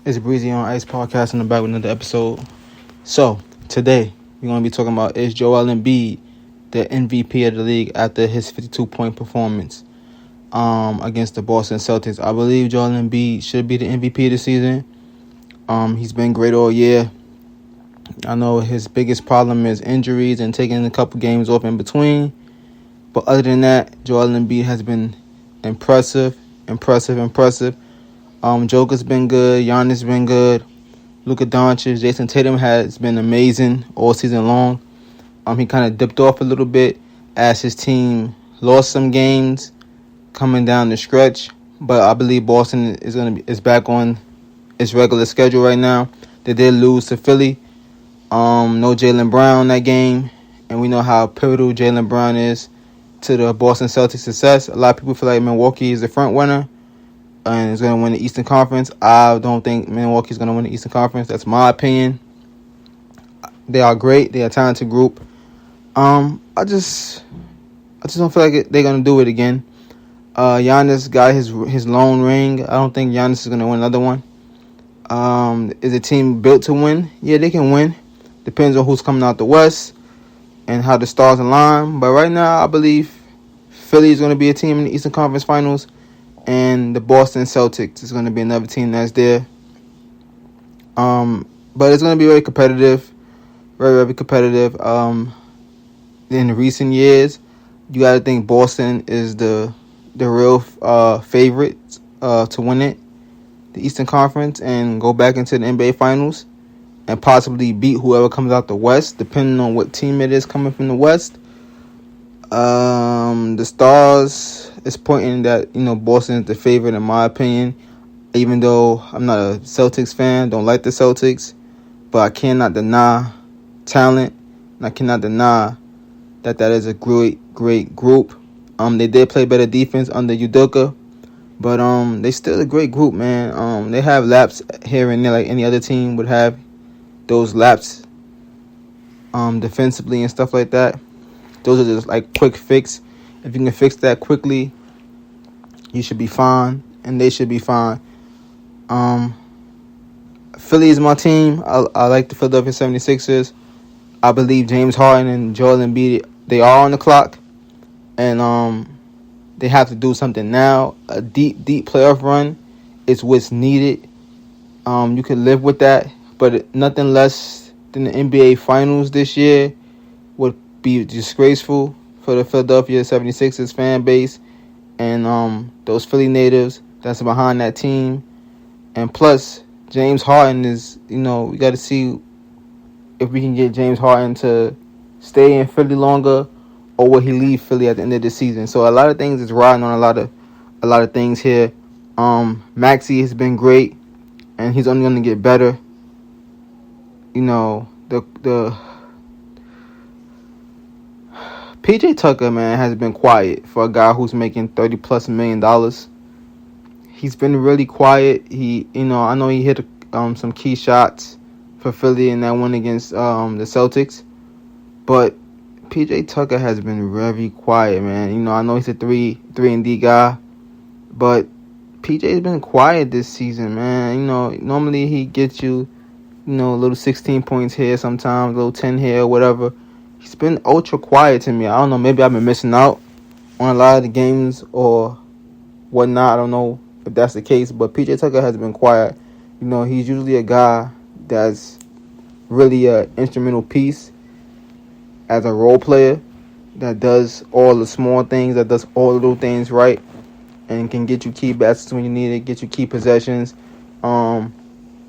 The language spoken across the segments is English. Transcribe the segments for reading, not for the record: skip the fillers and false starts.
It's Breezy on Ice Podcast in the back with another episode. So, today, we're going to be talking about is Joel Embiid the MVP of the league after his 52-point performance against the Boston Celtics. I believe Joel Embiid should be the MVP of the season. He's been great all year. I know his biggest problem is injuries and taking a couple games off in between. But other than that, Joel Embiid has been impressive. Joker's been good. Giannis been good. Luka Doncic, Jason Tatum has been amazing all season long. He kind of dipped off a little bit as his team lost some games coming down the stretch. But I believe Boston is back on its regular schedule right now. They did lose to Philly. No Jaylen Brown that game, and we know how pivotal Jaylen Brown is to the Boston Celtics' success. A lot of people feel like Milwaukee is the front runner and is going to win the Eastern Conference. I don't think Milwaukee's going to win the Eastern Conference. That's my opinion. They are great. They are a talented group. I just don't feel like they're going to do it again. Giannis got his lone ring. I don't think Giannis is going to win another one. Is the team built to win? Yeah, they can win. Depends on who's coming out the West and how the stars align. But right now, I believe Philly is going to be a team in the Eastern Conference Finals. And the Boston Celtics is going to be another team that's there. But it's going to be very competitive. Very, very competitive. In the recent years, you got to think Boston is the real favorite to win it, the Eastern Conference, and go back into the NBA Finals and possibly beat whoever comes out the West, depending on what team it is coming from the West. The stars is pointing that, Boston is the favorite in my opinion, even though I'm not a Celtics fan, don't like the Celtics, but I cannot deny talent, and I cannot deny that is a great group. They did play better defense under Udoka, but they still a great group, man. They have laps here and there like any other team would have those laps defensively and stuff like that. Those are just like quick fix. If you can fix that quickly, you should be fine, and they should be fine. Philly is my team. I like the Philadelphia 76ers. I believe James Harden and Joel Embiid, they are on the clock, and they have to do something now. A deep playoff run is what's needed. You can live with that, but nothing less than the NBA Finals this year would be disgraceful for the Philadelphia 76ers fan base and those Philly natives that's behind that team. And plus, James Harden is, we got to see if we can get James Harden to stay in Philly longer, or will he leave Philly at the end of the season. So a lot of things is riding on a lot of things here. Maxey has been great, and he's only going to get better. The PJ Tucker, man, has been quiet for a guy who's making $30+ million. He's been really quiet. I know he hit some key shots for Philly in that one against the Celtics, but PJ Tucker has been very quiet, man. I know he's a 3-and-D guy, but PJ's been quiet this season, man. Normally he gets you, a little 16 points here sometimes, a little 10 here, whatever. He's been ultra quiet to me. I don't know, maybe I've been missing out on a lot of the games or whatnot. I don't know if that's the case, but PJ Tucker has been quiet. He's usually a guy that's really an instrumental piece as a role player that does all the small things, that does all the little things right, and can get you key baskets when you need it, get you key possessions,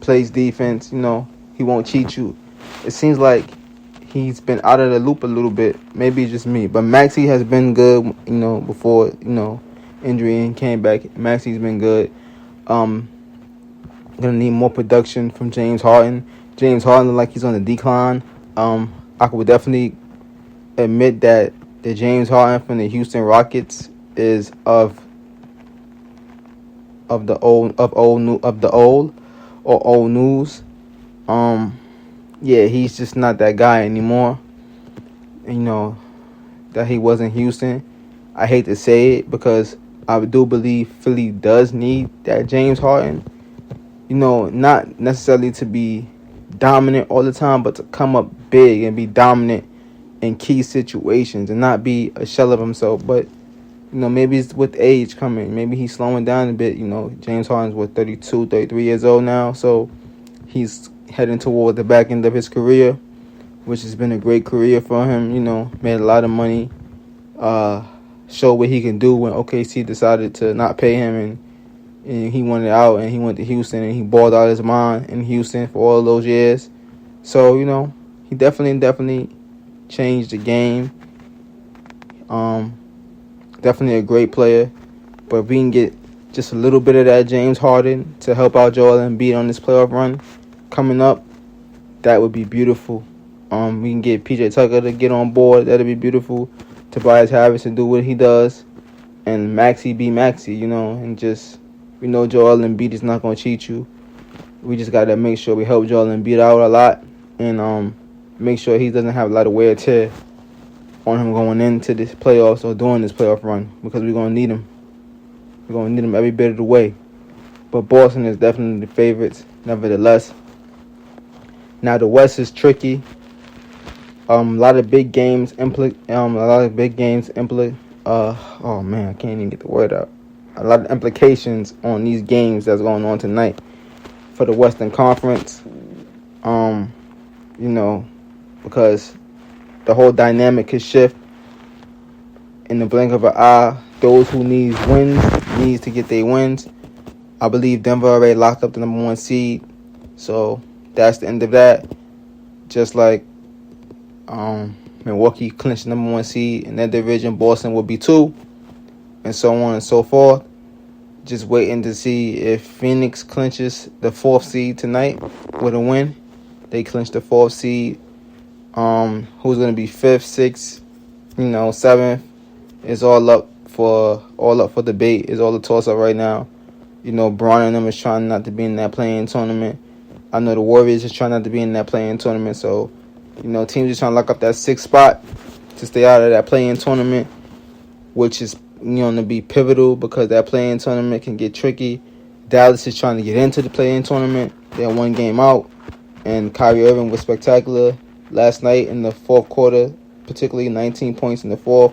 plays defense. He won't cheat you. It seems like he's been out of the loop a little bit. Maybe it's just me, but Maxey has been good. Before injury and came back, Maxey's been good. Gonna need more production from James Harden. James Harden looks like he's on the decline. I would definitely admit that the James Harden from the Houston Rockets is of the old news. Yeah, he's just not that guy anymore. That he was in Houston. I hate to say it because I do believe Philly does need that James Harden. not necessarily to be dominant all the time, but to come up big and be dominant in key situations and not be a shell of himself. But maybe it's with age coming. Maybe he's slowing down a bit. James Harden's 32, 33 years old now, so he's heading toward the back end of his career, which has been a great career for him. Made a lot of money. Showed what he can do when OKC decided to not pay him, and he wanted out, and he went to Houston, and he balled out his mind in Houston for all those years. So he definitely changed the game. Definitely a great player. But if we can get just a little bit of that James Harden to help out Joel Embiid on this playoff run coming up, that would be beautiful. We can get PJ Tucker to get on board. That'd be beautiful. Tobias Harris to do what he does. And Maxey be Maxey, and just, we know Joel Embiid is not going to cheat you. We just got to make sure we help Joel Embiid out a lot and make sure he doesn't have a lot of wear and tear on him going into this playoffs or during this playoff run, because we're going to need him. We're going to need him every bit of the way. But Boston is definitely the favorites, nevertheless. Now, the West is tricky. A lot of big games oh man, I can't even get the word out. A lot of implications on these games that's going on tonight for the Western Conference. Because the whole dynamic could shift in the blink of an eye. Those who needs to get their wins. I believe Denver already locked up the number 1 seed, so that's the end of that. Just like Milwaukee clinched the number 1 seed in that division, Boston will be 2, and so on and so forth. Just waiting to see if Phoenix clinches the 4th seed tonight with a win. They clinch the 4th seed. Who's going to be 5th, 6th, 7th is all up for debate. Is all the toss up right now. Braun and them is trying not to be in that play-in tournament. I know the Warriors is trying not to be in that play-in tournament. So, teams are trying to lock up that 6th spot to stay out of that play-in tournament, which is to be pivotal because that play-in tournament can get tricky. Dallas is trying to get into the play-in tournament. They're 1 game out, and Kyrie Irving was spectacular last night in the 4th quarter, particularly 19 points in the 4th.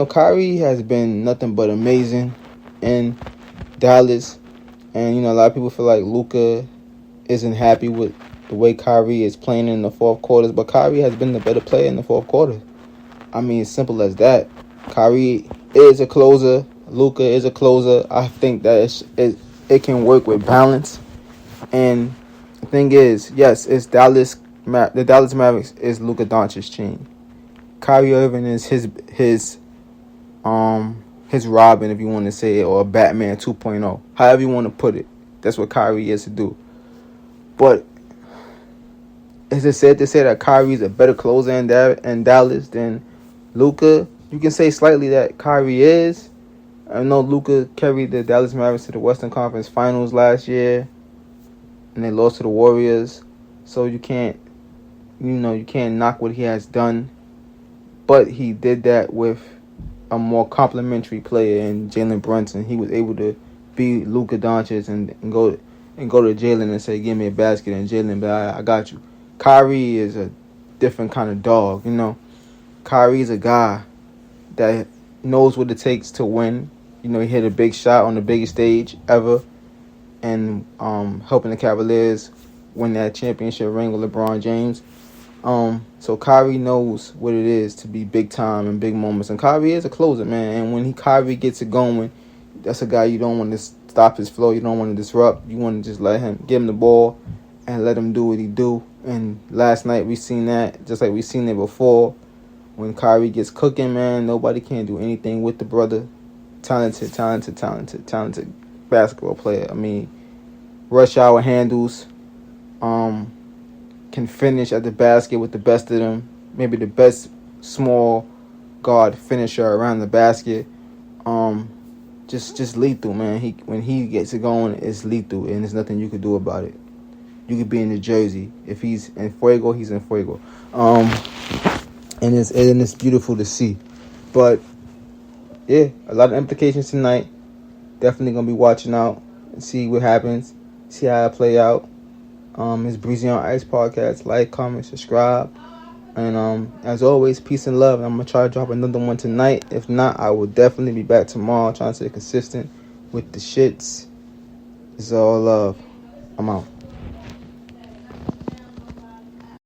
Kyrie has been nothing but amazing in Dallas, and a lot of people feel like Luka isn't happy with the way Kyrie is playing in the 4th quarters, but Kyrie has been the better player in the 4th quarter. I mean, simple as that. Kyrie is a closer. Luka is a closer. I think that it can work with balance. And the thing is, yes, it's Dallas. The Dallas Mavericks is Luka Doncic's team. Kyrie Irving is his Robin, if you want to say it, or Batman 2.0. However you want to put it. That's what Kyrie is to do. But is it said to say that Kyrie's a better closer in Dallas than Luka? You can say slightly that Kyrie is. I know Luka carried the Dallas Mavericks to the Western Conference Finals last year, and they lost to the Warriors. So you can't knock what he has done. But he did that with a more complimentary player in Jalen Brunson. He was able to beat Luka Doncic and go to Jalen and say, "Give me a basket," and Jalen, but I got you. Kyrie is a different kind of dog. Kyrie's a guy that knows what it takes to win. He hit a big shot on the biggest stage ever, and helping the Cavaliers win that championship ring with LeBron James. So Kyrie knows what it is to be big time in big moments. And Kyrie is a closer, man. And when Kyrie gets it going, that's a guy you don't want to stop his flow. You don't want to disrupt. You want to just give him the ball and let him do what he do. And last night we seen that, just like we seen it before. When Kyrie gets cooking, man, nobody can do anything with the brother. Talented basketball player. I mean, rush hour handles. Can finish at the basket with the best of them. Maybe the best small guard finisher around the basket. Just lethal, man. When he gets it going, it's lethal, and there's nothing you could do about it. You could be in New Jersey. If he's in Fuego, he's in Fuego. And it's beautiful to see. But yeah, a lot of implications tonight. Definitely gonna be watching out and see what happens. see how it play out. It's Breezy on Ice Podcast. Like, comment, subscribe. And as always, peace and love. I'm going to try to drop another one tonight. If not, I will definitely be back tomorrow trying to stay consistent with the shits. It's all love. I'm out.